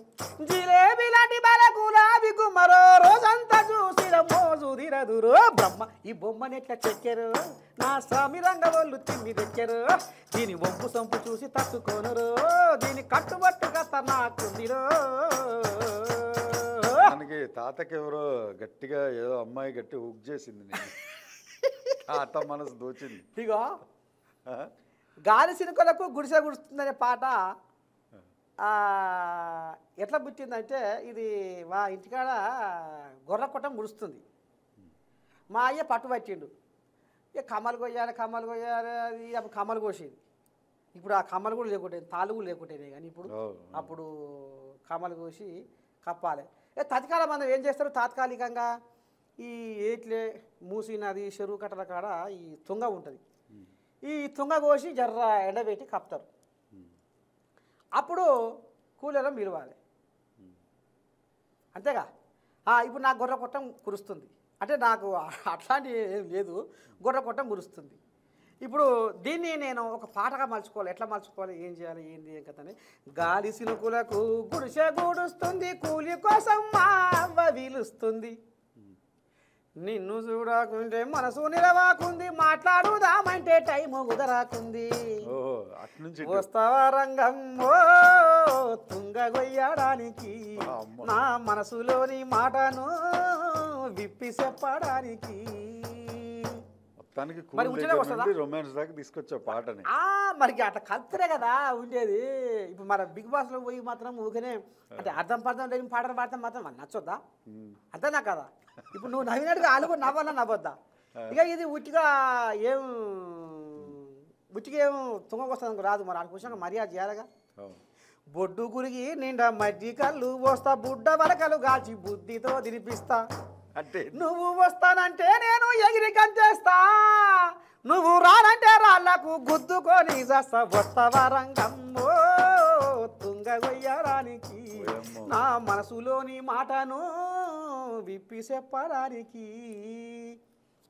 జిలేబీ లాంటి బలగులాబి గుమ్మరో, రోజంతా చూసిన మోజుదిరదురో. బ్రహ్మ ఈ బొమ్మనెట్ల చెక్కెరు, నా స్వామి రంగవల్లు తిమ్మి తెచ్చెరు, దీని ఒంపు సొంపు చూసి తట్టుకోనురో, దీని కట్టుబట్టుగా నాకుందిరో. మనకి తాతకి ఎవరో గట్టిగా ఏదో అమ్మాయి గట్టి హుక్ చేసింది, నేను తాత మనసు దోచింది. ఇగో గాలి సినుకలకు గుడిసె గుడుస్తుందనే పాట ఎట్లా పుట్టిందంటే, ఇది మా ఇంటికాడ గొర్రె కొట్టం గుడుస్తుంది, మా అయ్య పట్టు పట్టిండు, ఇక కమ్మలు కొయ్యాలి అది అప్పుడు కమ్మలు కోసేది. ఇప్పుడు ఆ కమ్మలు కూడా లేకుంటే, తాళ్ళు కూడా లేకుంటేనే కానీ ఇప్పుడు, అప్పుడు కమ్మలు కోసి కప్పాలి. తత్కాల మనం ఏం చేస్తారు, తాత్కాలికంగా ఈ ఏట్లే మూసి నది చెరువు కట్టల కాడ ఈ తుంగ ఉంటుంది, ఈ తుంగ కోసి జర్ర ఎండబెట్టి కప్తారు, అప్పుడు కూలీలో మిలవాలి. అంతేగా. ఇప్పుడు నాకు గొర్రె కొట్టం కురుస్తుంది అంటే నాకు అట్లాంటి ఏం లేదు, గొర్రె కొట్టం కురుస్తుంది. ఇప్పుడు దీన్ని నేను ఒక పాటగా మలుచుకోవాలి, ఎట్లా మలుచుకోవాలి, ఏం చేయాలి, ఏంది ఏం కథని. గాలి సినుకులకు గుడిసె గూడుస్తుంది, కూలి కోసం మా అవ్వ వీలుస్తుంది, నిన్ను చూడకుంటే మనసు నిలవాకుంది, మాట్లాడుదామంటే టైము కుదరాకుంది, వస్తావా రంగమ్మో తుంగగొయ్యడానికి, నా మనసులోని మాటను విప్పి చెప్పడానికి. రొమాన్స్ దాకా తీసుకొచ్చావు పాటని. మరి అట్లా కల్చరే కదా ఉండేది. ఇప్పుడు మన బిగ్ బాస్లో పోయి మాత్రం ఊరికనే అంటే అర్థం పర్థం లేని పాటలు పాడతాం మాత్రం నచ్చొద్దా, అంతేనా కదా. ఇప్పుడు నువ్వు నవ్వినట్టుగా వాళ్ళు కూడా నవ్వాలా నవ్వొద్దా. ఇక ఇది ఉట్టిగా ఏం బుట్టికేం తుంగకొస్తానికి రాదు మరి వాళ్ళ కూర్చొని మర్యాద చేయాలిగా. అవును. బొడ్డు గురిగి నిండా మజ్జి కళ్ళు వస్తా బుడ్డ వలకలు గాచి బుద్ధితో తినిపిస్తా. అంటే నువ్వు వస్తానంటే నేను ఎగిరి కంచేస్తా, నువ్వు రానంటే రాళ్లకు గుద్దుకొని చేస్తా. వస్తవా రంగమ్మో తుంగ గొయ్యడానికి, ఓయమ్మో. నా మనసులోని మాటను విప్పి చెప్పడానికి.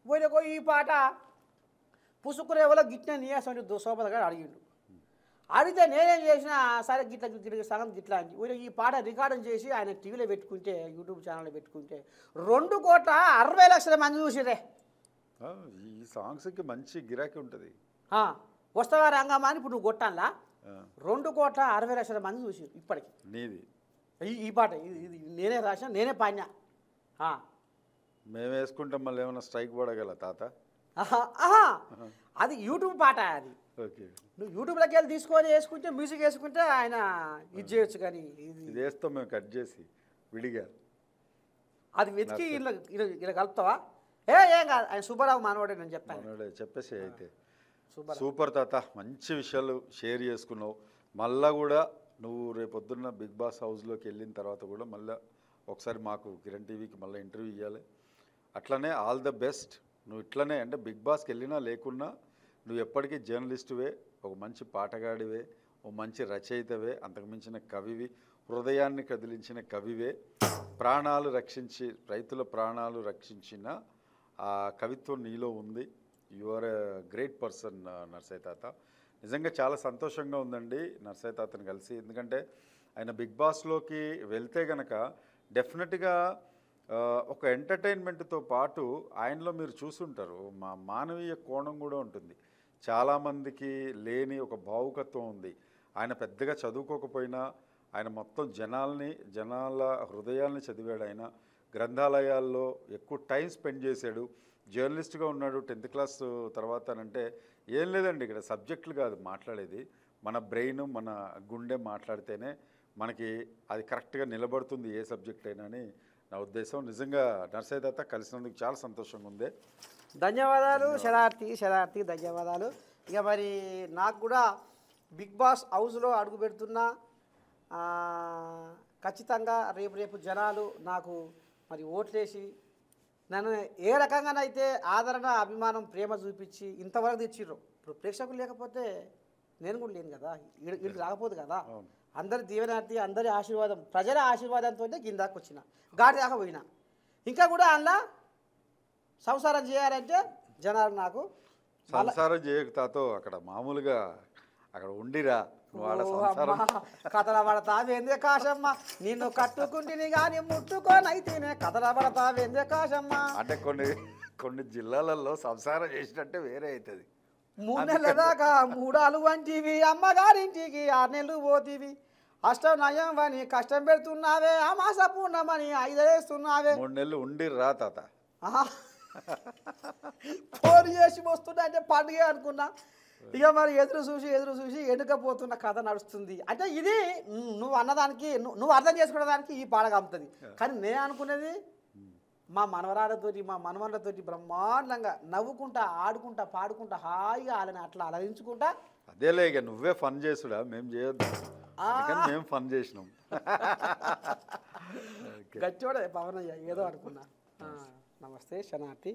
పోయినకో ఈ పాట పుసుకునే వాళ్ళ గిట్ల నీయాసంటే దుసోపదగా అడిగిండు. అడిగితే నేనేం చేసినా సరే గిట్ల గిట్ల సగం గిట్లా అని ఈ పాట రికార్డింగ్ చేసి ఆయన టీవీలో పెట్టుకుంటే, యూట్యూబ్ ఛానల్లో పెట్టుకుంటే 2,60,00,000 మంది చూసిరే. ఈ సాంగ్స్కి మంచి గిరాకీ ఉంటుంది. వస్తావా రంగమ్మా అని ఇప్పుడు నువ్వు కొట్టాలా 2,60,00,000 మంది చూసిరు ఇప్పటికి. నీది ఈ పాట ఇది నేనే రాసిన, నేనే పాడినా. మేము వేసుకుంటాం, మళ్ళీ ఏమైనా స్ట్రైక్ పడగల తాత? అది యూట్యూబ్ పాట. అది ఓకే. నువ్వు యూట్యూబ్లోకి వెళ్ళి తీసుకొని వేసుకుంటే, మ్యూజిక్ వేసుకుంటే ఆయన ఇది చేయొచ్చు. కానీ ఇది వేస్తాం మేము కట్ చేసి విడిగా. అది వెతికి ఇలా ఇలా కలుపుతావా? ఏం కాదు, ఆయన సుబ్బారావు మనవాడే, నేను చెప్తాను. చెప్పేసి అయితే సుబ్బారావు. సూపర్ తాత, మంచి విషయాలు షేర్ చేసుకున్నావు. మళ్ళా కూడా నువ్వు రేపొద్దున్న బిగ్ బాస్ హౌస్లోకి వెళ్ళిన తర్వాత కూడా మళ్ళీ ఒకసారి మాకు కిరణ్ టీవీకి మళ్ళీ ఇంటర్వ్యూ ఇవ్వాలి. అట్లనే ఆల్ ద బెస్ట్. నువ్వు ఇట్లనే అంటే బిగ్ బాస్కి వెళ్ళినా లేకున్నా నువ్వు ఎప్పటికీ జర్నలిస్టువే, ఒక మంచి పాటగాడివే, ఒక మంచి రచయితవే, అంతకుమించిన కవివి, హృదయాన్ని కదిలించిన కవివే, ప్రాణాలు రక్షించి రైతుల ప్రాణాలు రక్షించిన ఆ కవిత్వం నీలో ఉంది. You are a great person Narsayya తాత. నిజంగా చాలా సంతోషంగా ఉందండి నర్సయ్య తాతని కలిసి. ఎందుకంటే ఆయన బిగ్ బాస్లోకి వెళ్తే గనక డెఫినెట్గా ఒక ఎంటర్టైన్మెంట్తో పాటు ఆయనలో మీరు చూసుంటారు మానవీయ కోణం కూడా ఉంటుంది. చాలామందికి లేని ఒక భావుకత్వం ఉంది. ఆయన పెద్దగా చదువుకోకపోయినా ఆయన మొత్తం జనాల హృదయాల్ని చదివాడు. ఆయన గ్రంథాలయాల్లో ఎక్కువ టైం స్పెండ్ చేశాడు. జర్నలిస్ట్గా ఉన్నాడు 10th క్లాస్ తర్వాత. అంటే ఏం లేదండి, ఇక్కడ సబ్జెక్టులు కాదు మాట్లాడేది, మన బ్రెయిన్ మన గుండె మాట్లాడితేనే మనకి అది కరెక్ట్గా నిలబడుతుంది ఏ సబ్జెక్ట్ అయినా అని నా ఉద్దేశం. నిజంగా నర్సయ్య తాత కలిసినందుకు చాలా సంతోషంగా ఉంది. ధన్యవాదాలు శరార్థి ధన్యవాదాలు. ఇక మరి నాకు కూడా బిగ్ బాస్ హౌస్లో అడుగు పెడుతున్నా, ఖచ్చితంగా రేపు జనాలు నాకు మరి ఓట్లేసి నన్ను ఏ రకంగానైతే ఆదరణ, అభిమానం, ప్రేమ చూపించి ఇంతవరకు తెచ్చిర్రు. ఇప్పుడు ప్రేక్షకులు లేకపోతే నేను కూడా లేను కదా, వీళ్ళకి రాకపోదు కదా. అందరి దీవెనార్థి, అందరి ఆశీర్వాదం, ప్రజల ఆశీర్వాదంతో కిందాకు వచ్చిన, గాడి దాకా పోయినా. ఇంకా కూడా అందులో సంసారం చేయాలంటే జనాలు నాకు సంసారం చేయకతాతో అక్కడ మామూలుగా అక్కడ ఉండిరా కథల పడతా వెందే కాశమ్మ, నిన్ను కట్టుకుంటుని కానీ ముట్టుకోనైతేనే కథల పడతా వెందే కాశమ్మ. అంటే కొన్ని జిల్లాలలో సంసారం చేసినట్టే వేరే అవుతుంది. 3 నెలల దాకా మూడాలు వంటివి, అమ్మగారింటికి 6 నెలలు పోతివి, అష్టం నయం అని కష్టం పెడుతున్నావే, ఆ మాస పూర్ణమని 5 వేస్తున్నావే. 3 నెలలు ఉండిరా తాత. ఫోన్ చేసి వస్తున్నా అంటే పండుగ అనుకున్నా. ఇక మరి ఎదురు చూసి ఎన్నుకపోతున్న కథ నడుస్తుంది. అంటే ఇది నువ్వు అన్నదానికి, నువ్వు అర్థం చేసుకునే దానికి ఈ పాట కమ్ముతుంది. కానీ నేను అనుకునేది మా మనవరాలతోటి, మా మనవరాలతోటి బ్రహ్మాండంగా నవ్వుకుంటా, ఆడుకుంటా, పాడుకుంటా, హాయిగా వాళ్ళని అట్లా అలరించుకుంటా. అదేలే, ఇక నువ్వే ఫన్ చేసుడా, మేము చేయొద్దు, మేము ఫన్ చేసినాం. గట్టివాడే పవనయ్య ఏదో అనుకున్నా. నమస్తే శనార్థి.